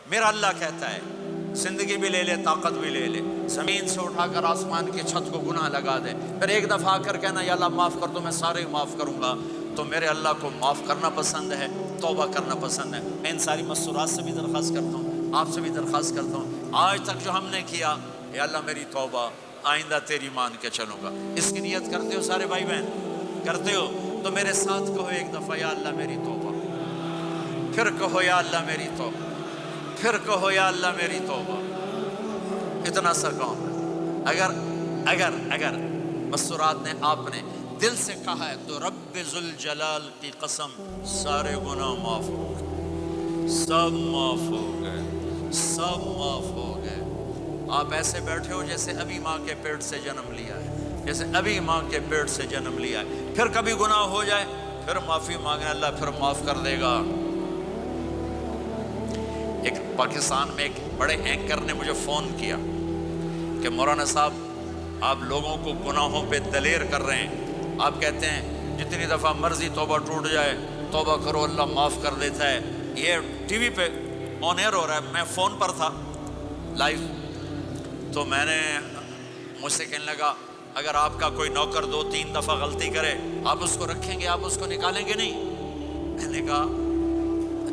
میرا اللہ کہتا ہے زندگی بھی لے لے، طاقت بھی لے لے، زمین سے اٹھا کر آسمان کی چھت کو گناہ لگا دے، پھر ایک دفعہ آ کر کہنا یا اللہ معاف کر دو، میں سارے ہی معاف کروں گا، تو میرے اللہ کو معاف کرنا پسند ہے، توبہ کرنا پسند ہے۔ میں ان ساری مستورات سے بھی درخواست کرتا ہوں، آپ سے بھی درخواست کرتا ہوں، آج تک جو ہم نے کیا، یا اللہ میری توبہ، آئندہ تیری مان کے چلوں گا۔ اس کی نیت کرتے ہو سارے بھائی بہن؟ کرتے ہو تو میرے ساتھ کہو ایک دفعہ یا اللہ میری توبہ، پھر کہو یا اللہ میری توبہ، پھر کہو یا اللہ میری توبہ۔ اتنا سا کام ہے۔ اگر مستورات نے آپ نے دل سے کہا ہے تو رب ذوالجلال کی قسم سارے گناہ معاف ہو گئے، سب معاف ہو گئے، سب معاف ہو گئے۔ آپ ایسے بیٹھے ہو جیسے ابھی ماں کے پیٹ سے جنم لیا ہے، جیسے ابھی ماں کے پیٹ سے جنم لیا ہے۔ پھر کبھی گناہ ہو جائے پھر معافی مانگے، اللہ پھر معاف کر دے گا۔ ایک پاکستان میں ایک بڑے اینکر نے مجھے فون کیا کہ مولانا صاحب آپ لوگوں کو گناہوں پہ دلیر کر رہے ہیں، آپ کہتے ہیں جتنی دفعہ مرضی توبہ ٹوٹ جائے توبہ کرو اللہ معاف کر دیتا ہے۔ یہ ٹی وی پہ آن ایئر ہو رہا ہے، میں فون پر تھا لائیو، تو میں نے مجھ سے کہنے لگا اگر آپ کا کوئی نوکر 2-3 دفعہ غلطی کرے آپ اس کو رکھیں گے، آپ اس کو نکالیں گے نہیں؟ میں نے کہا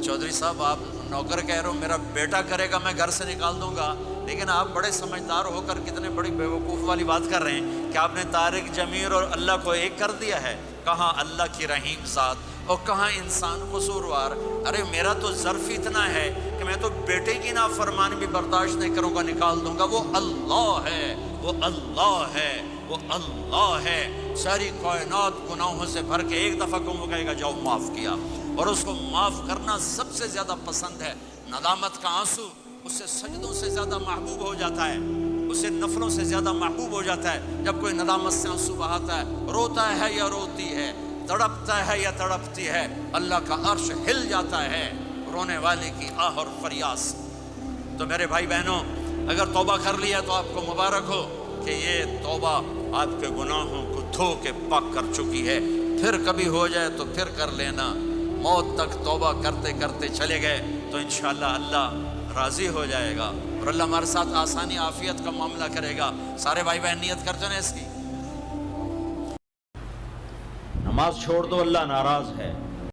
چودھری صاحب آپ نوکر کہہ رہے ہو، میرا بیٹا کرے گا میں گھر سے نکال دوں گا، لیکن آپ بڑے سمجھدار ہو کر کتنے بڑی بیوقوف والی بات کر رہے ہیں کہ آپ نے طارق جمیل اور اللہ کو ایک کر دیا ہے۔ کہاں اللہ کی رحیم ذات اور کہاں انسان قصوروار۔ ارے میرا تو ظرف اتنا ہے کہ میں تو بیٹے کی نافرمانی بھی برداشت نہیں کروں گا، نکال دوں گا۔ وہ اللہ ہے، وہ اللہ ہے، وہ اللہ ہے۔ ساری کائنات گناہوں سے بھر کے ایک دفعہ کو کہے گا جاؤ معاف کیا، اور اس کو معاف کرنا سب سے زیادہ پسند ہے۔ ندامت کا آنسو اس سے سجدوں سے زیادہ محبوب ہو جاتا ہے، اس سے نفلوں سے زیادہ محبوب ہو جاتا ہے۔ جب کوئی ندامت سے آنسو بہاتا ہے، روتا ہے یا روتی ہے، تڑپتا ہے یا تڑپتی ہے، اللہ کا عرش ہل جاتا ہے رونے والے کی آہ اور فریاد سے۔ تو میرے بھائی بہنوں، اگر توبہ کر لیا تو آپ کو مبارک ہو کہ یہ توبہ آپ کے گناہوں کو دھو کے پاک کر چکی ہے۔ پھر کبھی ہو جائے تو پھر کر لینا، موت تک توبہ کرتے کرتے چلے گئے تو انشاءاللہ اللہ راضی ہو جائے گا اور اللہ ہمارے ساتھ آسانی عافیت کا معاملہ کرے گا۔ سارے بھائی بہن نیت کرتے ہیں اس کی؟ نماز چھوڑ دو اللہ ناراض ہے۔